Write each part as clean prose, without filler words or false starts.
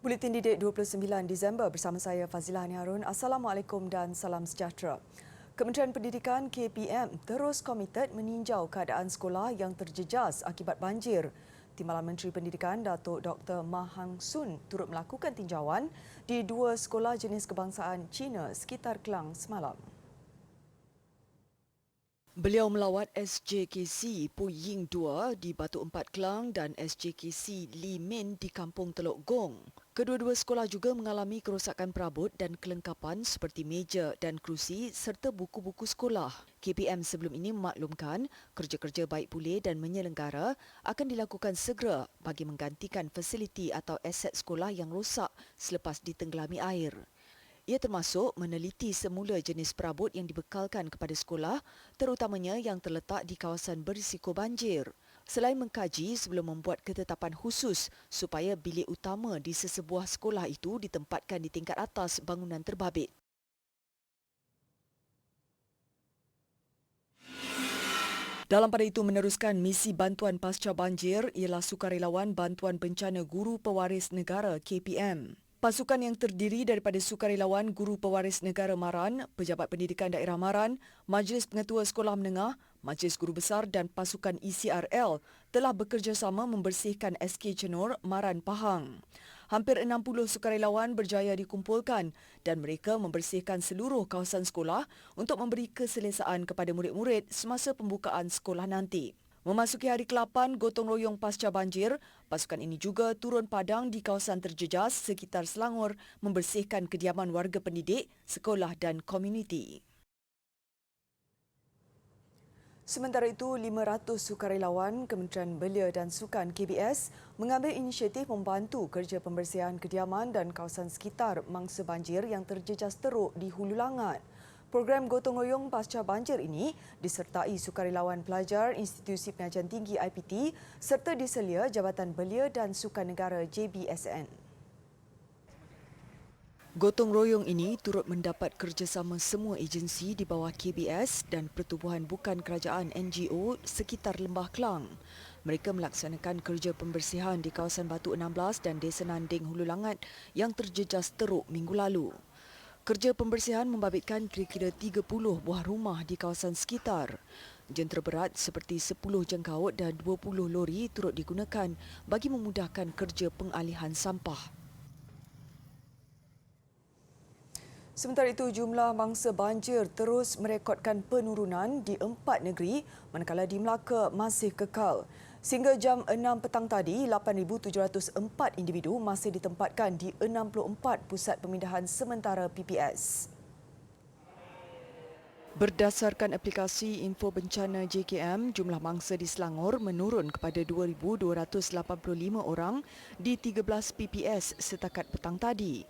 Buletin Didik 29 Disember bersama saya Fazilah Harun. Assalamualaikum dan salam sejahtera. Kementerian Pendidikan KPM terus komited meninjau keadaan sekolah yang terjejas akibat banjir. Timbalan Menteri Pendidikan Datuk Dr. Ma Hang Sun turut melakukan tinjauan di dua sekolah jenis kebangsaan Cina sekitar Kelang semalam. Beliau melawat SJKC Puying 2 di Batu Empat Kelang dan SJKC Li Min di Kampung Teluk Gong. Kedua-dua sekolah juga mengalami kerosakan perabot dan kelengkapan seperti meja dan kerusi serta buku-buku sekolah. KPM sebelum ini memaklumkan kerja-kerja baik pulih dan menyelenggara akan dilakukan segera bagi menggantikan fasiliti atau aset sekolah yang rosak selepas ditenggelami air. Ia termasuk meneliti semula jenis perabot yang dibekalkan kepada sekolah, terutamanya yang terletak di kawasan berisiko banjir. Selain mengkaji sebelum membuat ketetapan khusus supaya bilik utama di sesebuah sekolah itu ditempatkan di tingkat atas bangunan terbabit. Dalam pada itu meneruskan misi bantuan pasca banjir ialah Sukarelawan Bantuan Bencana Guru Pewaris Negara KPM. Pasukan yang terdiri daripada Sukarelawan Guru Pewaris Negara Maran, Pejabat Pendidikan Daerah Maran, Majlis Pengetua Sekolah Menengah, Majlis Guru Besar dan pasukan ECRL telah bekerjasama membersihkan SK Cenur, Maran, Pahang. Hampir 60 sukarelawan berjaya dikumpulkan dan mereka membersihkan seluruh kawasan sekolah untuk memberi keselesaan kepada murid-murid semasa pembukaan sekolah nanti. Memasuki hari ke-8 gotong royong pasca banjir, pasukan ini juga turun padang di kawasan terjejas sekitar Selangor membersihkan kediaman warga pendidik, sekolah dan komuniti. Sementara itu, 500 sukarelawan Kementerian Belia dan Sukan KBS mengambil inisiatif membantu kerja pembersihan kediaman dan kawasan sekitar mangsa banjir yang terjejas teruk di Hulu Langat. Program gotong royong pasca banjir ini disertai sukarelawan pelajar Institusi Pengajian Tinggi IPT serta diselia Jabatan Belia dan Sukan Negara JBSN. Gotong royong ini turut mendapat kerjasama semua agensi di bawah KBS dan pertubuhan bukan kerajaan NGO sekitar Lembah Kelang. Mereka melaksanakan kerja pembersihan di kawasan Batu 16 dan Desa Nanding Hulu Langat yang terjejas teruk minggu lalu. Kerja pembersihan membabitkan kira-kira 30 buah rumah di kawasan sekitar. Jentera berat seperti 10 jangkaut dan 20 lori turut digunakan bagi memudahkan kerja pengalihan sampah. Sementara itu, jumlah mangsa banjir terus merekodkan penurunan di 4 negeri manakala di Melaka masih kekal. Sehingga jam 6 petang tadi, 8,704 individu masih ditempatkan di 64 pusat pemindahan sementara PPS. Berdasarkan aplikasi Info Bencana JKM, jumlah mangsa di Selangor menurun kepada 2,285 orang di 13 PPS setakat petang tadi.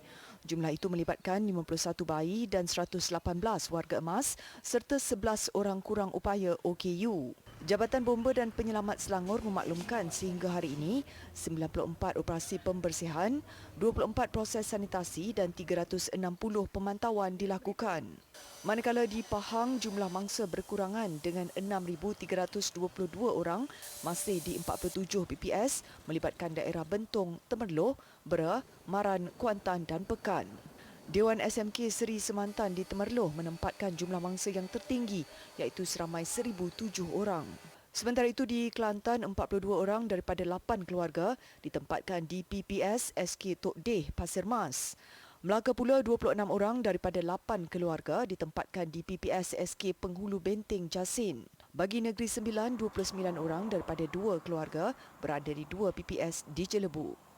Jumlah itu melibatkan 51 bayi dan 118 warga emas serta 11 orang kurang upaya OKU. Jabatan Bomba dan Penyelamat Selangor memaklumkan sehingga hari ini 94 operasi pembersihan, 24 proses sanitasi dan 360 pemantauan dilakukan. Manakala di Pahang, jumlah mangsa berkurangan dengan 6,322 orang masih di 47 PPS melibatkan daerah Bentong, Temerloh, Bera, Maran, Kuantan dan Pekan. Dewan SMK Seri Semantan di Temerloh menempatkan jumlah mangsa yang tertinggi iaitu seramai 1,007 orang. Sementara itu di Kelantan, 42 orang daripada 8 keluarga ditempatkan di PPS SK Tok Deh, Pasir Mas. Melaka pula 26 orang daripada 8 keluarga ditempatkan di PPS SK Penghulu Benteng, Jasin. Bagi Negeri Sembilan, 29 orang daripada 2 keluarga berada di 2 PPS di Jelebu.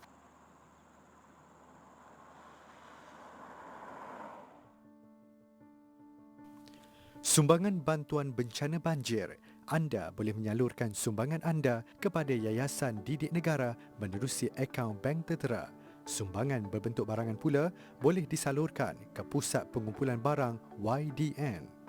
Sumbangan bantuan bencana banjir. Anda boleh menyalurkan sumbangan anda kepada Yayasan Didik Negara menerusi akaun bank tertera. Sumbangan berbentuk barangan pula boleh disalurkan ke Pusat Pengumpulan Barang YDN.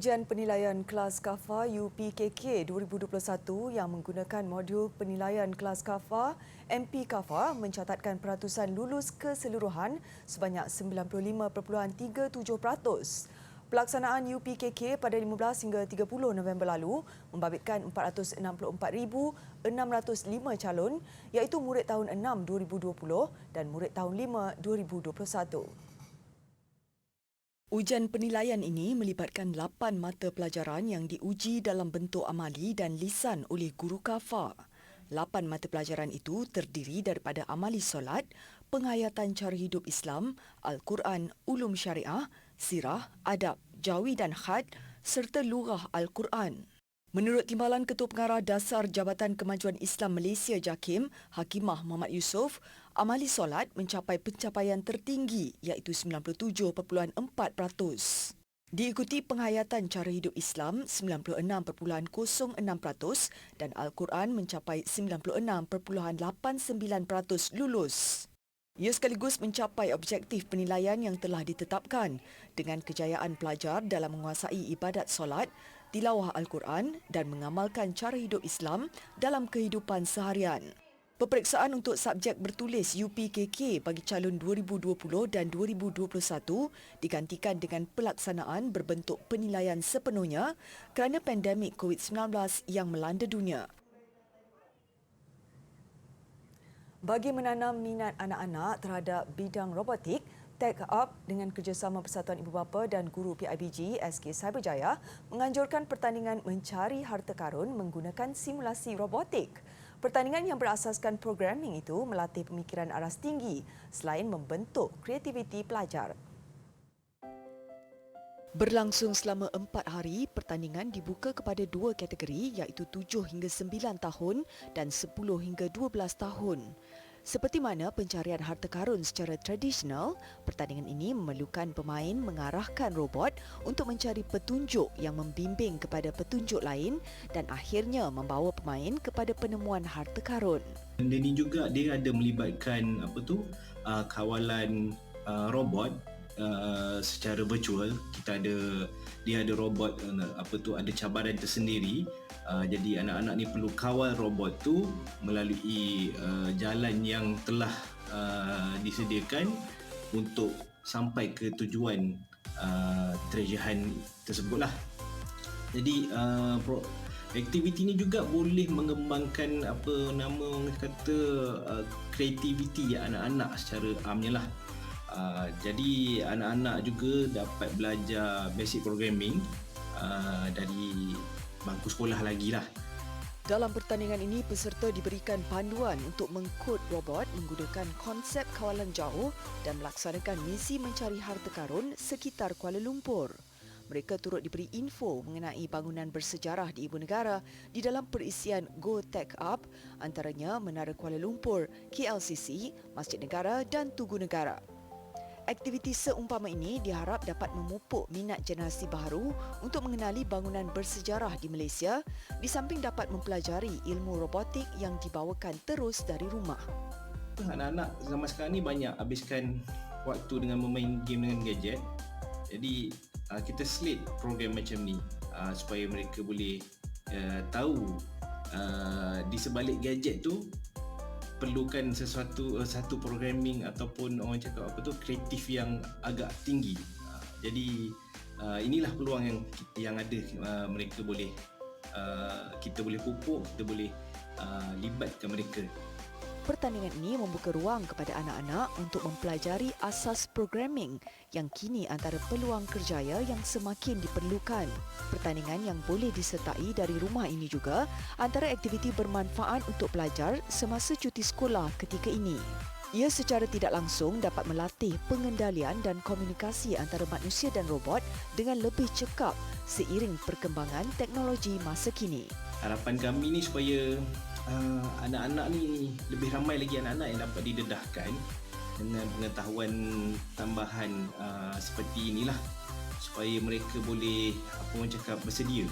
Ujian penilaian kelas KAFA UPKK 2021 yang menggunakan modul penilaian kelas KAFA MP KAFA mencatatkan peratusan lulus keseluruhan sebanyak 95.37%. Pelaksanaan UPKK pada 15 hingga 30 November lalu membabitkan 464,605 calon iaitu murid tahun 6 2020 dan murid tahun 5 2021. Ujian penilaian ini melibatkan 8 mata pelajaran yang diuji dalam bentuk amali dan lisan oleh guru KAFA. 8 mata pelajaran itu terdiri daripada amali solat, penghayatan cara hidup Islam, Al-Quran, ulum syariah, sirah, adab, jawi dan khat serta lugah Al-Quran. Menurut Timbalan Ketua Pengarah Dasar Jabatan Kemajuan Islam Malaysia JAKIM, Hakimah Muhammad Yusof, amali solat mencapai pencapaian tertinggi iaitu 97.4%. Diikuti penghayatan cara hidup Islam 96.06% dan Al-Quran mencapai 96.89% lulus. Ia sekaligus mencapai objektif penilaian yang telah ditetapkan dengan kejayaan pelajar dalam menguasai ibadat solat, tilawah Al-Quran dan mengamalkan cara hidup Islam dalam kehidupan seharian. Peperiksaan untuk subjek bertulis UPKK bagi calon 2020 dan 2021 digantikan dengan pelaksanaan berbentuk penilaian sepenuhnya kerana pandemik COVID-19 yang melanda dunia. Bagi menanam minat anak-anak terhadap bidang robotik, Tech Up dengan kerjasama Persatuan Ibu Bapa dan Guru PIBG SK Cyberjaya menganjurkan pertandingan mencari harta karun menggunakan simulasi robotik. Pertandingan yang berasaskan programming itu melatih pemikiran aras tinggi selain membentuk kreativiti pelajar. Berlangsung selama 4 hari, pertandingan dibuka kepada 2 kategori iaitu 7 hingga 9 tahun dan 10 hingga 12 tahun. Seperti mana pencarian harta karun secara tradisional, pertandingan ini memerlukan pemain mengarahkan robot untuk mencari petunjuk yang membimbing kepada petunjuk lain dan akhirnya membawa pemain kepada penemuan harta karun. Benda ni juga dia ada melibatkan kawalan robot secara virtual. Dia ada robot ada cabaran tersendiri. Jadi anak-anak ni perlu kawal robot tu melalui jalan yang telah disediakan untuk sampai ke tujuan treasure hunt tersebutlah. Jadi aktiviti ni juga boleh mengembangkan kreativiti anak-anak secara amnya lah. Jadi anak-anak juga dapat belajar basic programming dari bangku sekolah lagi lah. Dalam pertandingan ini, peserta diberikan panduan untuk mengkod robot menggunakan konsep kawalan jauh dan melaksanakan misi mencari harta karun sekitar Kuala Lumpur. Mereka turut diberi info mengenai bangunan bersejarah di ibu negara di dalam perisian Go Tech Up, antaranya Menara Kuala Lumpur, KLCC, Masjid Negara dan Tugu Negara. Aktiviti seumpama ini diharap dapat memupuk minat generasi baru untuk mengenali bangunan bersejarah di Malaysia di samping dapat mempelajari ilmu robotik yang dibawakan terus dari rumah. Anak-anak zaman sekarang ni banyak habiskan waktu dengan bermain game dengan gadget. Jadi kita slate program macam ni supaya mereka boleh tahu di sebalik gadget tu perlukan satu programming ataupun orang cakap kreatif yang agak tinggi. Jadi inilah peluang yang ada, mereka boleh kita boleh pupuk, kita boleh libatkan mereka. Pertandingan ini membuka ruang kepada anak-anak untuk mempelajari asas programming yang kini antara peluang kerjaya yang semakin diperlukan. Pertandingan yang boleh disertai dari rumah ini juga antara aktiviti bermanfaat untuk pelajar semasa cuti sekolah ketika ini. Ia secara tidak langsung dapat melatih pengendalian dan komunikasi antara manusia dan robot dengan lebih cekap seiring perkembangan teknologi masa kini. Harapan kami ni supaya anak-anak ni, lebih ramai lagi anak-anak yang dapat didedahkan dengan pengetahuan tambahan seperti inilah, supaya mereka boleh bersedia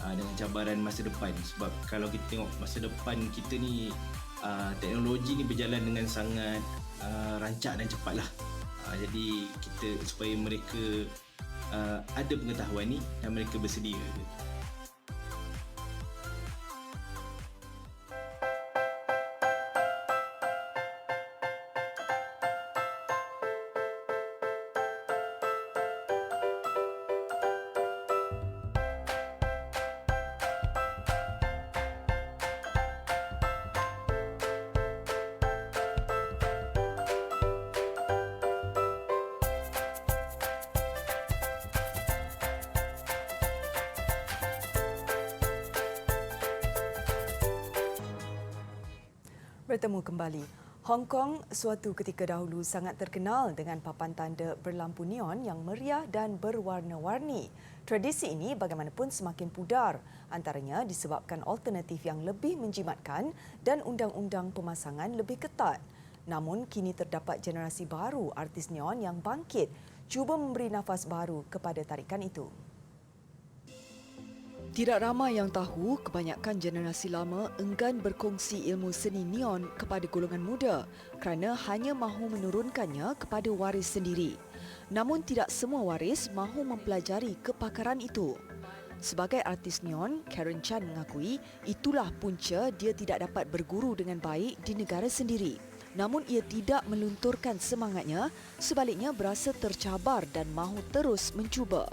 dengan cabaran masa depan. Sebab kalau kita tengok masa depan kita ni, teknologi ni berjalan dengan sangat rancak dan cepatlah. Jadi kita supaya mereka ada pengetahuan ni dan mereka bersedia. Bertemu kembali. Hong Kong suatu ketika dahulu sangat terkenal dengan papan tanda berlampu neon yang meriah dan berwarna-warni. Tradisi ini bagaimanapun semakin pudar, antaranya disebabkan alternatif yang lebih menjimatkan dan undang-undang pemasangan lebih ketat. Namun kini terdapat generasi baru artis neon yang bangkit, cuba memberi nafas baru kepada tarikan itu. Tidak ramai yang tahu kebanyakan generasi lama enggan berkongsi ilmu seni neon kepada golongan muda kerana hanya mahu menurunkannya kepada waris sendiri. Namun tidak semua waris mahu mempelajari kepakaran itu. Sebagai artis neon, Karen Chan mengakui itulah punca dia tidak dapat berguru dengan baik di negara sendiri. Namun ia tidak melunturkan semangatnya, sebaliknya berasa tercabar dan mahu terus mencuba.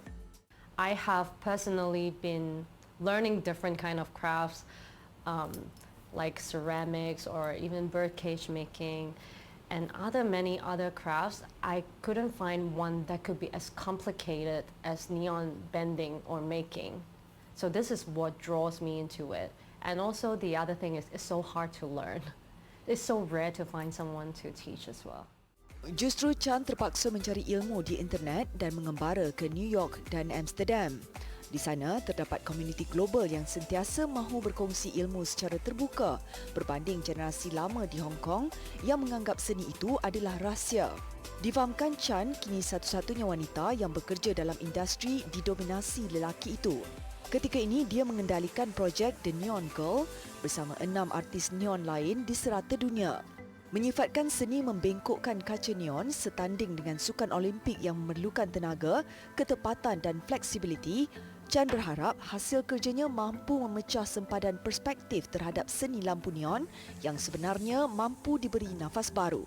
I have personally been learning different kind of crafts, like ceramics or even birdcage making, and many other crafts. I couldn't find one that could be as complicated as neon bending or making. So this is what draws me into it. And also the other thing is, it's so hard to learn. It's so rare to find someone to teach as well. Justru Chan terpaksa mencari ilmu di internet dan mengembara ke New York dan Amsterdam. Di sana terdapat komuniti global yang sentiasa mahu berkongsi ilmu secara terbuka berbanding generasi lama di Hong Kong yang menganggap seni itu adalah rahsia. Difahamkan Chan kini satu-satunya wanita yang bekerja dalam industri didominasi lelaki itu. Ketika ini dia mengendalikan projek The Neon Girl bersama 6 artis neon lain di serata dunia. Menyifatkan seni membengkokkan kaca neon setanding dengan sukan Olimpik yang memerlukan tenaga, ketepatan dan fleksibiliti, Chan berharap hasil kerjanya mampu memecah sempadan perspektif terhadap seni lampu neon yang sebenarnya mampu diberi nafas baru.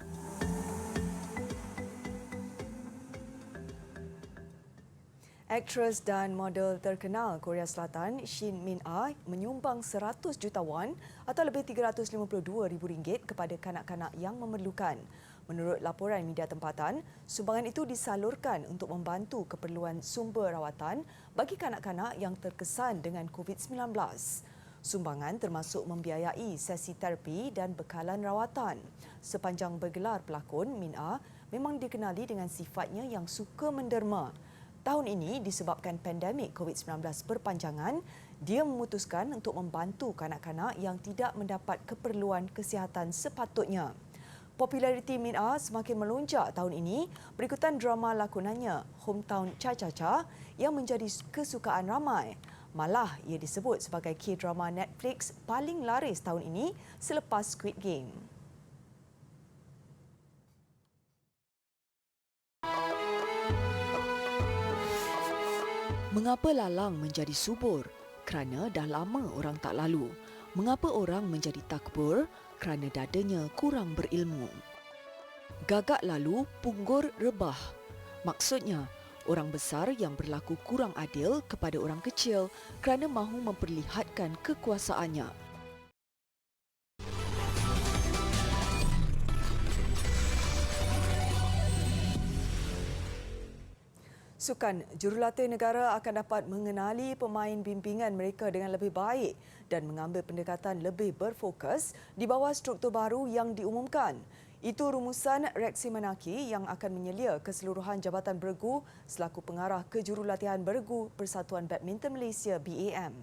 Aktris dan model terkenal Korea Selatan Shin Min-ah menyumbang 100 juta won atau lebih RM352,000 kepada kanak-kanak yang memerlukan. Menurut laporan media tempatan, sumbangan itu disalurkan untuk membantu keperluan sumber rawatan bagi kanak-kanak yang terkesan dengan COVID-19. Sumbangan termasuk membiayai sesi terapi dan bekalan rawatan. Sepanjang bergelar pelakon, Min-ah memang dikenali dengan sifatnya yang suka menderma. Tahun ini disebabkan pandemik COVID-19 berpanjangan, dia memutuskan untuk membantu kanak-kanak yang tidak mendapat keperluan kesihatan sepatutnya. Populariti Min-ah semakin melonjak tahun ini berikutan drama lakonannya Hometown Cha-Cha-Cha yang menjadi kesukaan ramai. Malah ia disebut sebagai K-drama Netflix paling laris tahun ini selepas Squid Game. Mengapa lalang menjadi subur? Kerana dah lama orang tak lalu. Mengapa orang menjadi takbur? Kerana dadanya kurang berilmu. Gagak lalu, punggur rebah. Maksudnya, orang besar yang berlaku kurang adil kepada orang kecil kerana mahu memperlihatkan kekuasaannya. Sukan jurulatih negara akan dapat mengenali pemain bimbingan mereka dengan lebih baik dan mengambil pendekatan lebih berfokus di bawah struktur baru yang diumumkan. Itu rumusan Reksi Manaki yang akan menyelia keseluruhan jabatan beregu selaku pengarah kejurulatihan beregu Persatuan Badminton Malaysia BAM.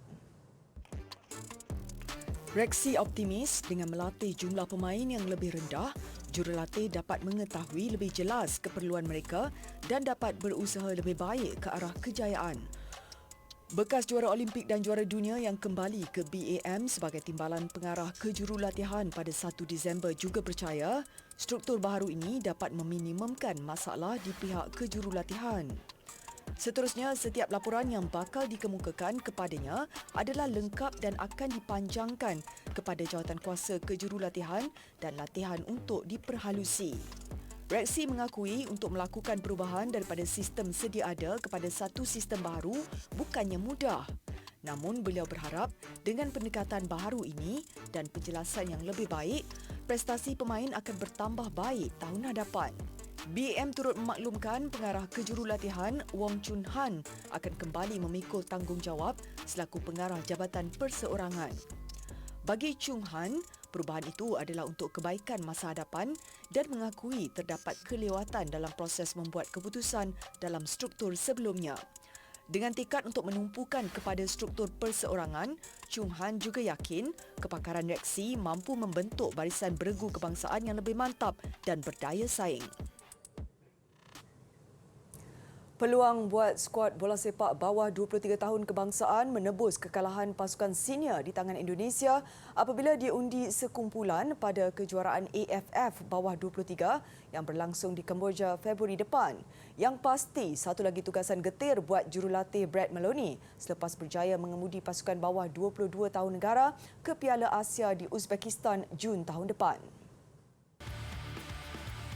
Reksi optimis dengan melatih jumlah pemain yang lebih rendah, jurulatih dapat mengetahui lebih jelas keperluan mereka dan dapat berusaha lebih baik ke arah kejayaan. Bekas juara Olimpik dan juara dunia yang kembali ke BAM sebagai timbalan pengarah kejurulatihan pada 1 Disember juga percaya struktur baru ini dapat meminimumkan masalah di pihak kejurulatihan. Seterusnya, setiap laporan yang bakal dikemukakan kepadanya adalah lengkap dan akan dipanjangkan kepada jawatankuasa kejurulatihan dan latihan untuk diperhalusi. Reksi mengakui untuk melakukan perubahan daripada sistem sedia ada kepada satu sistem baru bukannya mudah. Namun beliau berharap dengan pendekatan baharu ini dan penjelasan yang lebih baik, prestasi pemain akan bertambah baik tahun hadapan. BM turut memaklumkan pengarah kejurulatihan Wong Chun Han akan kembali memikul tanggungjawab selaku pengarah Jabatan Perseorangan. Bagi Chung Han, perubahan itu adalah untuk kebaikan masa hadapan dan mengakui terdapat kelewatan dalam proses membuat keputusan dalam struktur sebelumnya. Dengan tekad untuk menumpukan kepada struktur perseorangan, Chung Han juga yakin kepakaran reksi mampu membentuk barisan beregu kebangsaan yang lebih mantap dan berdaya saing. Peluang buat skuad bola sepak bawah 23 tahun kebangsaan menebus kekalahan pasukan senior di tangan Indonesia apabila diundi sekumpulan pada kejuaraan AFF bawah 23 yang berlangsung di Kemboja Februari depan. Yang pasti, satu lagi tugasan getir buat jurulatih Brad Maloney selepas berjaya mengemudi pasukan bawah 22 tahun negara ke Piala Asia di Uzbekistan Jun tahun depan.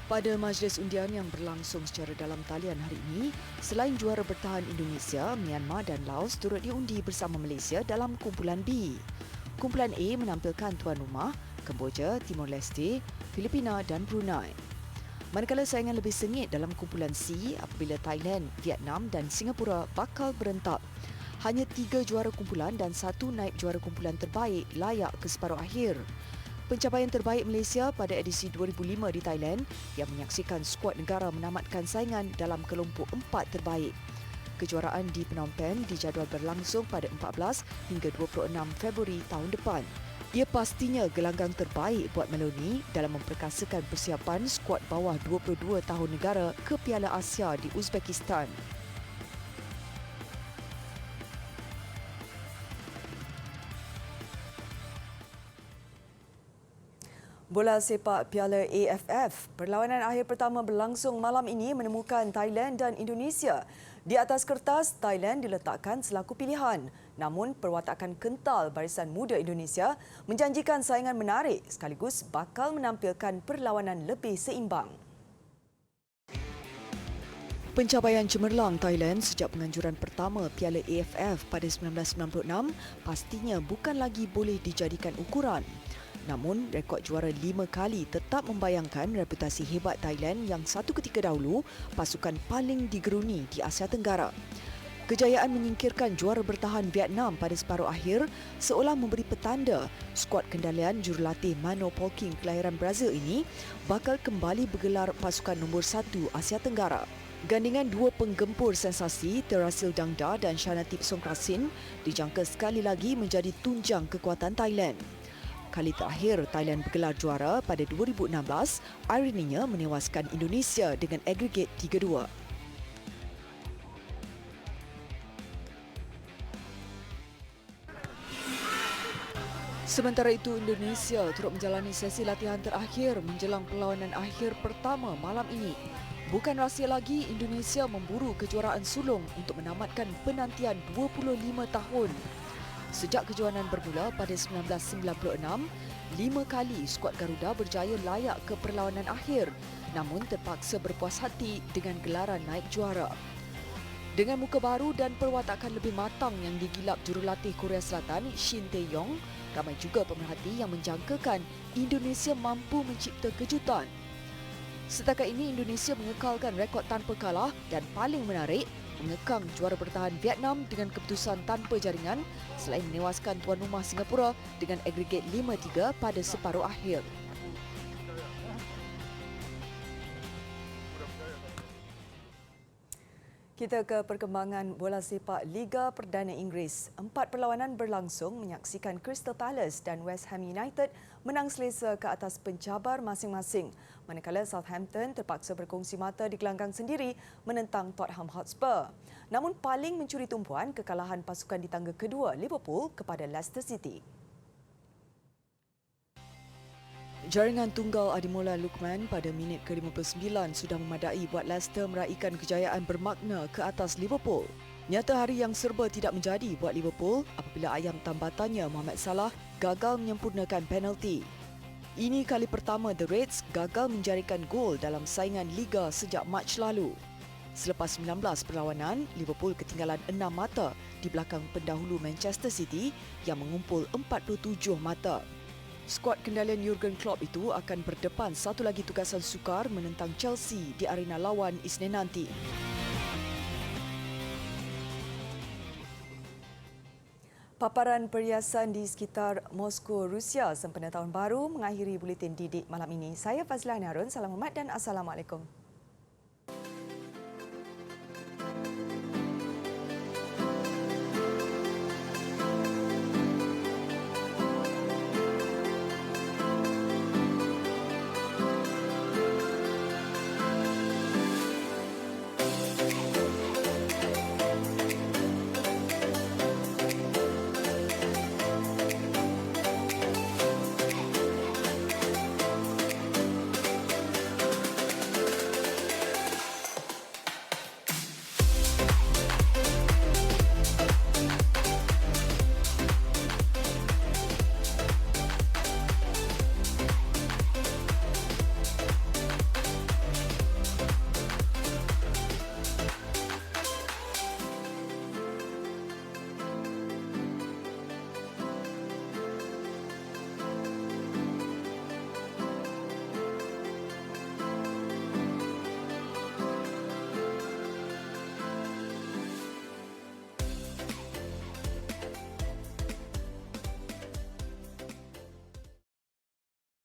Pada majlis undian yang berlangsung secara dalam talian hari ini, selain juara bertahan Indonesia, Myanmar dan Laos turut diundi bersama Malaysia dalam kumpulan B. Kumpulan A menampilkan tuan rumah, Kemboja, Timor Leste, Filipina dan Brunei. Manakala saingan lebih sengit dalam kumpulan C apabila Thailand, Vietnam dan Singapura bakal berentak. Hanya 3 juara kumpulan dan 1 naib juara kumpulan terbaik layak ke separuh akhir. Pencapaian terbaik Malaysia pada edisi 2005 di Thailand yang menyaksikan skuad negara menamatkan saingan dalam kelompok 4 terbaik. Kejuaraan di Phnom Penh dijadual berlangsung pada 14 hingga 26 Februari tahun depan. Ia pastinya gelanggang terbaik buat Maloney dalam memperkasakan persiapan skuad bawah 22 tahun negara ke Piala Asia di Uzbekistan. Bola sepak Piala AFF, perlawanan akhir pertama berlangsung malam ini menemukan Thailand dan Indonesia. Di atas kertas, Thailand diletakkan selaku pilihan. Namun, perwatakan kental barisan muda Indonesia menjanjikan saingan menarik sekaligus bakal menampilkan perlawanan lebih seimbang. Pencapaian cemerlang Thailand sejak penganjuran pertama Piala AFF pada 1996 pastinya bukan lagi boleh dijadikan ukuran. Namun, rekod juara 5 kali tetap membayangkan reputasi hebat Thailand yang satu ketika dahulu pasukan paling digeruni di Asia Tenggara. Kejayaan menyingkirkan juara bertahan Vietnam pada separuh akhir seolah memberi petanda skuad kendalian jurulatih Mano Polking kelahiran Brazil ini bakal kembali bergelar pasukan nombor 1 Asia Tenggara. Gandingan dua penggempur sensasi Terasil Dangda dan Shanatip Songkrasin dijangka sekali lagi menjadi tunjang kekuatan Thailand. Kali terakhir Thailand bergelar juara pada 2016, ironinya menewaskan Indonesia dengan agregat 3-2. Sementara itu, Indonesia turut menjalani sesi latihan terakhir menjelang perlawanan akhir pertama malam ini. Bukan rahsia lagi Indonesia memburu kejuaraan sulung untuk menamatkan penantian 25 tahun. Sejak kejohanan bermula pada 1996, 5 kali skuad Garuda berjaya layak ke perlawanan akhir namun terpaksa berpuas hati dengan gelaran naib juara. Dengan muka baru dan perwatakan lebih matang yang digilap jurulatih Korea Selatan Shin Tae-yong, ramai juga pemerhati yang menjangkakan Indonesia mampu mencipta kejutan. Setakat ini Indonesia mengekalkan rekod tanpa kalah dan paling menarik mengekang juara bertahan Vietnam dengan keputusan tanpa jaringan selain menewaskan tuan rumah Singapura dengan agregat 5-3 pada separuh akhir. Kita ke perkembangan bola sepak Liga Perdana Inggeris. 4 perlawanan berlangsung menyaksikan Crystal Palace dan West Ham United menang selesa ke atas pencabar masing-masing. Manakala Southampton terpaksa berkongsi mata di gelanggang sendiri menentang Tottenham Hotspur. Namun paling mencuri tumpuan kekalahan pasukan di tangga kedua Liverpool kepada Leicester City. Jaringan tunggal Ademola Lookman pada minit ke-59 sudah memadai buat Leicester meraihkan kejayaan bermakna ke atas Liverpool. Nyata hari yang serba tidak menjadi buat Liverpool apabila ayam tambatannya Mohamed Salah gagal menyempurnakan penalti. Ini kali pertama The Reds gagal menjaringkan gol dalam saingan Liga sejak Mac lalu. Selepas 19 perlawanan, Liverpool ketinggalan 6 mata di belakang pendahulu Manchester City yang mengumpul 47 mata. Skuad kendalian Jurgen Klopp itu akan berdepan satu lagi tugasan sukar menentang Chelsea di arena lawan Isnin nanti. Paparan perhiasan di sekitar Moskow, Rusia sempena tahun baru mengakhiri buletin Didik malam ini. Saya Fazlan Harun, salam hormat dan Assalamualaikum.